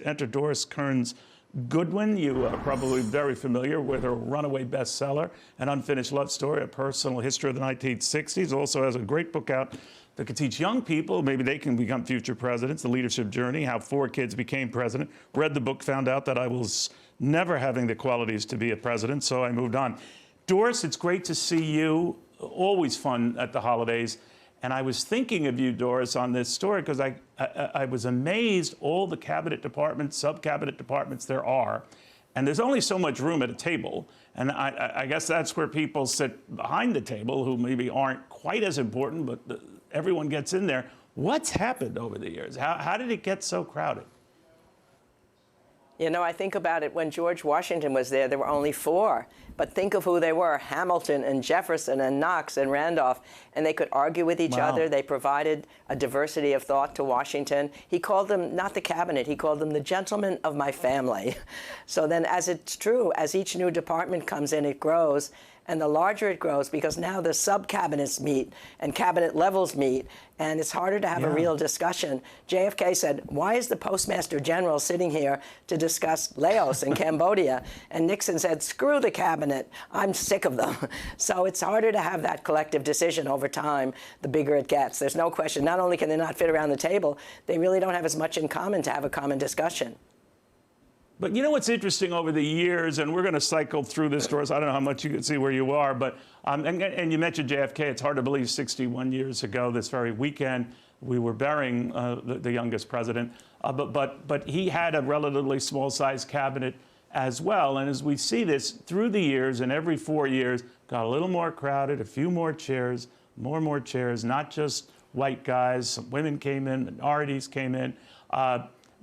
Enter Doris Kearns Goodwin. You are probably very familiar with her runaway bestseller, An Unfinished Love Story, a personal history of the 1960s. Also has a great book out that could teach young people, maybe they can become future presidents, The Leadership Journey, How 4 Kids Became President. Read the book, found out that I was never having the qualities to be a president, so I moved on. Doris, it's great to see you. Always fun at the holidays. And I was thinking of you, Doris, on this story because I was amazed all the cabinet departments, sub-cabinet departments there are. And there's only so much room at a table. And I guess that's where people sit behind the table who maybe aren't quite as important, but everyone gets in there. What's happened over the years? How did it get so crowded? You know, I think about it when George Washington was there were only 4. But think of who they were, Hamilton and Jefferson and Knox and Randolph. And they could argue with each other. They provided a diversity of thought to Washington. He called them not the cabinet, he called them the gentlemen of my family. So then, as it's true, as each new department comes in, it grows. And the larger it grows, because now the sub-cabinets meet and cabinet levels meet, and it's harder to have a real discussion. JFK said, why is the Postmaster General sitting here to discuss Laos and Cambodia? And Nixon said, screw the cabinet, I'm sick of them. So it's harder to have that collective decision over time, the bigger it gets. There's no question. Not only can they not fit around the table, they really don't have as much in common to have a common discussion. But you know what's interesting over the years, and we're going to cycle through this, Doris. I don't know how much you can see where you are, but and you mentioned JFK. It's hard to believe 61 years ago, this very weekend, we were burying the youngest president. But he had a relatively small-sized cabinet as well. And as we see this through the years, and every 4 years, got a little more crowded, a few more chairs, more and more chairs, not just white guys. Some women came in, minorities came in.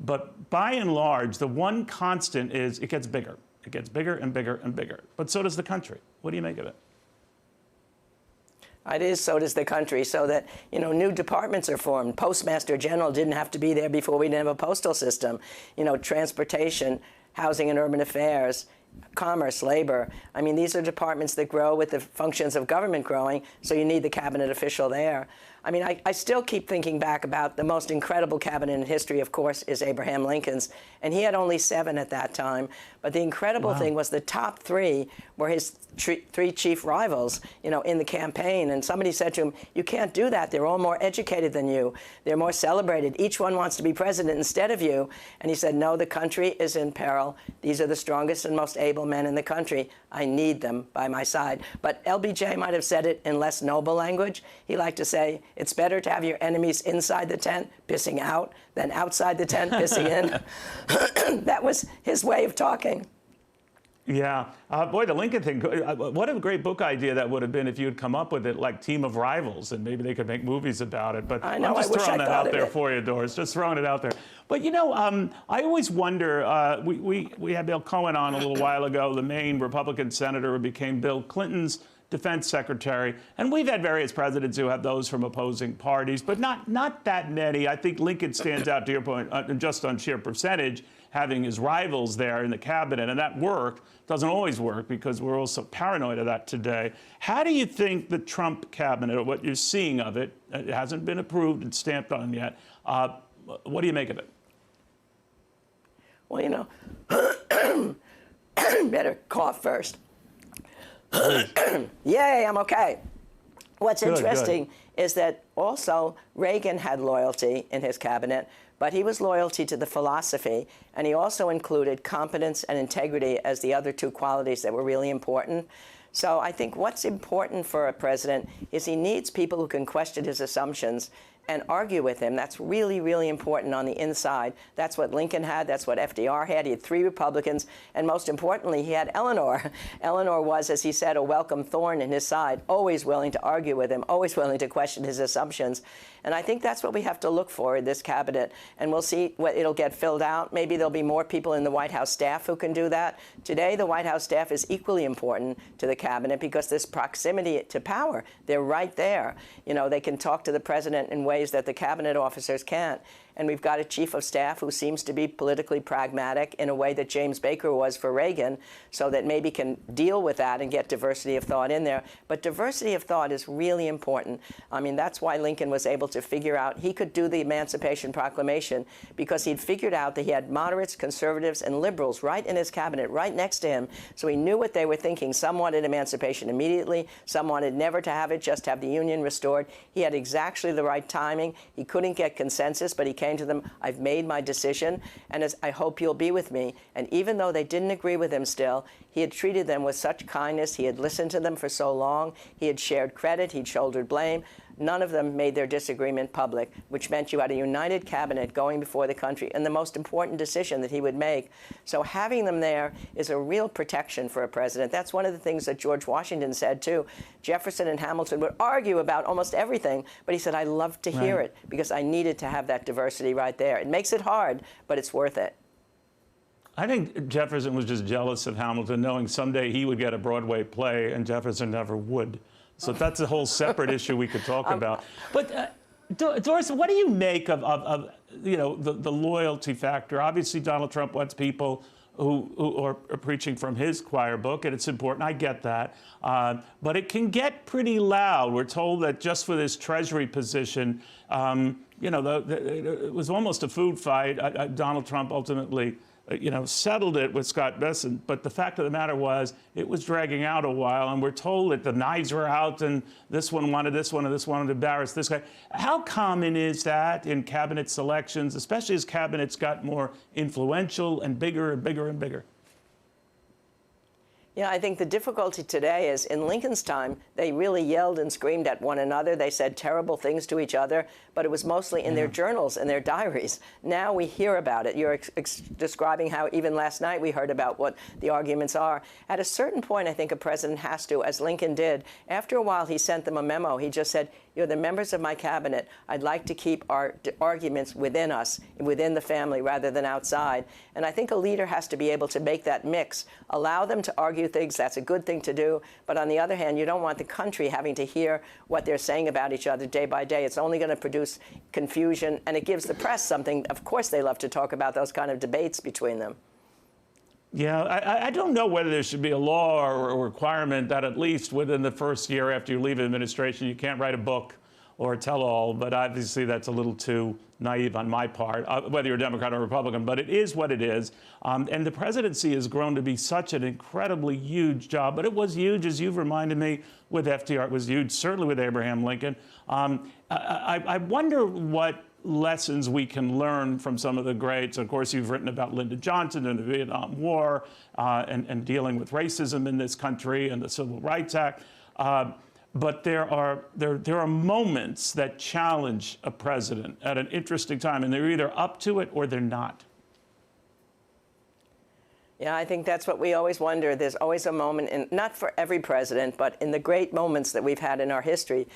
But by and large, the one constant is it gets bigger. It gets bigger and bigger and bigger. But so does the country. What do you make of it? It is, so does the country, so that, you know, new departments are formed. Postmaster General didn't have to be there before we didn't have a postal system. You know, transportation, housing and urban affairs, commerce, labor. I mean, these are departments that grow with the functions of government growing, so you need the cabinet official there. I mean, I still keep thinking back about the most incredible cabinet in history, of course, is Abraham Lincoln's. And he had only 7 at that time. But the incredible thing was the top 3 were his 3 chief rivals, you know, in the campaign. And somebody said to him, you can't do that. They're all more educated than you. They're more celebrated. Each one wants to be president instead of you. And he said, no, the country is in peril. These are the strongest and most able men in the country. I need them by my side. But LBJ might have said it in less noble language. He liked to say, it's better to have your enemies inside the tent pissing out than outside the tent pissing in. That was his way of talking. Yeah. Boy, the Lincoln thing, what a great book idea that would have been if you had come up with it, like Team of Rivals, and maybe they could make movies about it. But I know, I'm just throwing that out there it. for you, Doris, just throwing it out there. But, you know, I always wonder, we had Bill Cohen on a little while ago, the Maine Republican senator who became Bill Clinton's defense secretary. And we've had various presidents who have those from opposing parties, but not that many. I think Lincoln stands out, to your point, just on sheer percentage, having his rivals there in the cabinet. And that worked. Doesn't always work because we're also paranoid of that today. How do you think the Trump cabinet, or what you're seeing of it, it hasn't been approved and stamped on yet, what do you make of it? Well, you know, better cough first. Yay, I'm okay. What's interesting is that also Reagan had loyalty in his cabinet, but he was loyalty to the philosophy, and he also included competence and integrity as the other 2 qualities that were really important. So I think what's important for a president is he needs people who can question his assumptions and argue with him. That's really, really important on the inside. That's what Lincoln had. That's what FDR had. He had 3 Republicans. And most importantly, he had Eleanor. Eleanor was, as he said, a welcome thorn in his side, always willing to argue with him, always willing to question his assumptions. And I think that's what we have to look for in this cabinet. And we'll see what it'll get filled out. Maybe there'll be more people in the White House staff who can do that. Today, the White House staff is equally important to the cabinet because this proximity to power, they're right there. You know, they can talk to the president in ways that the cabinet officers can't. and we've got a chief of staff who seems to be politically pragmatic in a way that James Baker was for Reagan, so that maybe can deal with that and get diversity of thought in there. But diversity of thought is really important. I mean, that's why Lincoln was able to figure out he could do the Emancipation Proclamation, because he'd figured out that he had moderates, conservatives, and liberals right in his cabinet, right next to him. So he knew what they were thinking. Some wanted emancipation immediately. Some wanted never to have it, just have the Union restored. He had exactly the right timing. He couldn't get consensus, but he came to them, I've made my decision, and I hope you'll be with me. And even though they didn't agree with him still, he had treated them with such kindness. He had listened to them for so long. He had shared credit. He'd shouldered blame. None of them made their disagreement public, which meant you had a united cabinet going before the country in the most important decision that he would make. So having them there is a real protection for a president. That's one of the things that George Washington said, too. Jefferson and Hamilton would argue about almost everything, but he said, I love to hear it because I needed to have that diversity right there. It makes it hard, but it's worth it. I think Jefferson was just jealous of Hamilton, knowing someday he would get a Broadway play, and Jefferson never would. So that's a whole separate issue we could talk about. But Doris, what do you make of you know, the loyalty factor? Obviously, Donald Trump wants people who are preaching from his choir book, and it's important. I get that. But it can get pretty loud. We're told that just for this Treasury position, you know, it was almost a food fight. Donald Trump ultimately, you know, settled it with Scott Bessent, but the fact of the matter was it was dragging out a while, and we're told that the knives were out, and this one wanted this one, and this one wanted to embarrass this guy. How common is that in cabinet selections, especially as cabinets got more influential and bigger and bigger and bigger? Yeah, I think the difficulty today is in Lincoln's time, they really yelled and screamed at one another. They said terrible things to each other, but it was mostly in their journals and their diaries. Now we hear about it. You're describing how even last night we heard about what the arguments are. At a certain point, I think a president has to, as Lincoln did. After a while, he sent them a memo. He just said, you're the members of my cabinet. I'd like to keep our arguments within us, within the family, rather than outside. And I think a leader has to be able to make that mix, allow them to argue things. That's a good thing to do. But on the other hand, you don't want the country having to hear what they're saying about each other day by day. It's only going to produce confusion, and it gives the press something. Of course, they love to talk about those kind of debates between them. Yeah, I don't know whether there should be a law or a requirement that at least within the first year after you leave administration, you can't write a book or a tell-all, but obviously that's a little too naive on my part, whether you're a Democrat or Republican, but it is what it is. And the presidency has grown to be such an incredibly huge job, but it was huge, as you've reminded me, with FDR. It was huge, certainly with Abraham Lincoln. I wonder what lessons we can learn from some of the greats. Of course, you've written about Lyndon Johnson and the Vietnam War and dealing with racism in this country and the Civil Rights Act. But there are moments that challenge a president at an interesting time, and they're either up to it or they're not. Yeah, I think that's what we always wonder. There's always a moment, not for every president, but in the great moments that we've had in our history,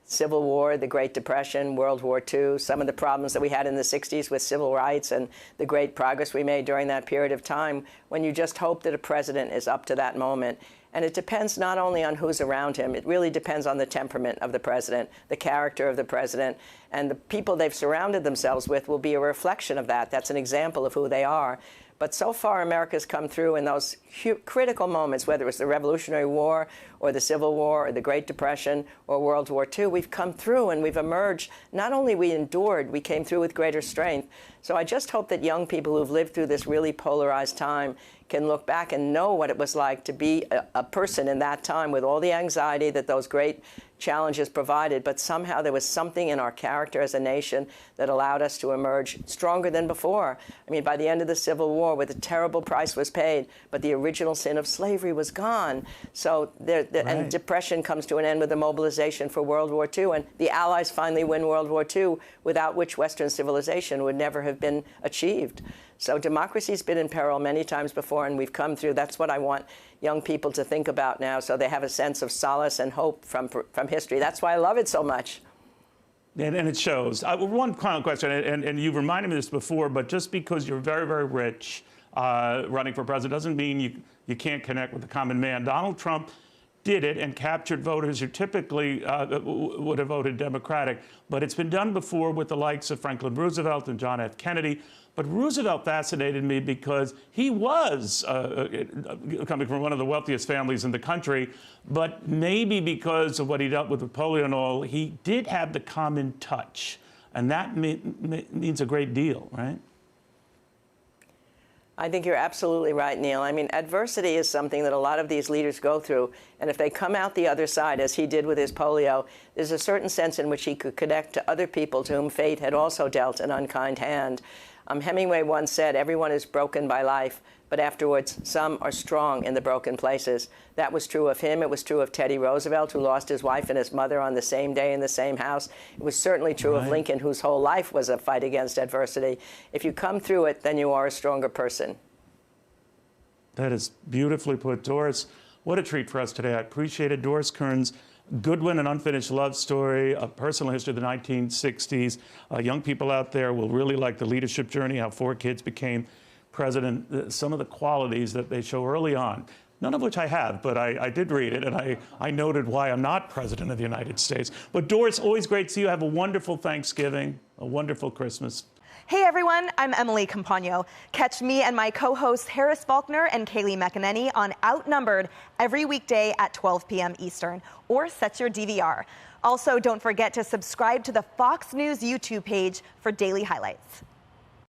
Civil War, the Great Depression, World War II, some of the problems that we had in the 60s with civil rights and the great progress we made during that period of time, when you just hope that a president is up to that moment. And it depends not only on who's around him, it really depends on the temperament of the president, the character of the president, and the people they've surrounded themselves with will be a reflection of that. That's an example of who they are. But so far, America's come through in those critical moments, whether it was the Revolutionary War or the Civil War or the Great Depression or World War II. We've come through and we've emerged. Not only we endured, we came through with greater strength. So I just hope that young people who've lived through this really polarized time can look back and know what it was like to be a person in that time with all the anxiety that those great challenges provided, but somehow there was something in our character as a nation that allowed us to emerge stronger than before. I mean, by the end of the Civil War, where the terrible price was paid, but the original sin of slavery was gone. So and depression comes to an end with the mobilization for World War II, and the Allies finally win World War II, without which Western civilization would never have been achieved. So democracy's been in peril many times before, and we've come through. That's what I want young people to think about now, so they have a sense of solace and hope from history. That's why I love it so much. And it shows. One final question, and you've reminded me of this before, but just because you're very, very rich running for president doesn't mean you can't connect with the common man. Donald Trump did it and captured voters who typically would have voted Democratic. But it's been done before with the likes of Franklin Roosevelt and John F. Kennedy. But Roosevelt fascinated me because he was coming from one of the wealthiest families in the country, but maybe because of what he dealt with polio and all, he did have the common touch. And that means a great deal, right? I think you're absolutely right, Neil. I mean, adversity is something that a lot of these leaders go through. And if they come out the other side, as he did with his polio, there's a certain sense in which he could connect to other people to whom fate had also dealt an unkind hand. Hemingway once said, everyone is broken by life, but afterwards some are strong in the broken places. That was true of him. It was true of Teddy Roosevelt, who lost his wife and his mother on the same day in the same house. It was certainly true of Lincoln, whose whole life was a fight against adversity. If you come through it, then you are a stronger person. That is beautifully put, Doris. What a treat for us today. I appreciate it. Doris Kearns Goodwin, An Unfinished Love Story, a personal history of the 1960s. Young people out there will really like the leadership journey, how 4 kids became president, some of the qualities that they show early on, none of which I have, but I did read it, and I noted why I'm not president of the United States. But Doris, always great to see you. Have a wonderful Thanksgiving, a wonderful Christmas. Hey everyone, I'm Emily Campagno. Catch me and my co-hosts Harris Faulkner and Kaylee McEnany on Outnumbered every weekday at 12 p.m. Eastern, or set your DVR. Also, don't forget to subscribe to the Fox News YouTube page for daily highlights.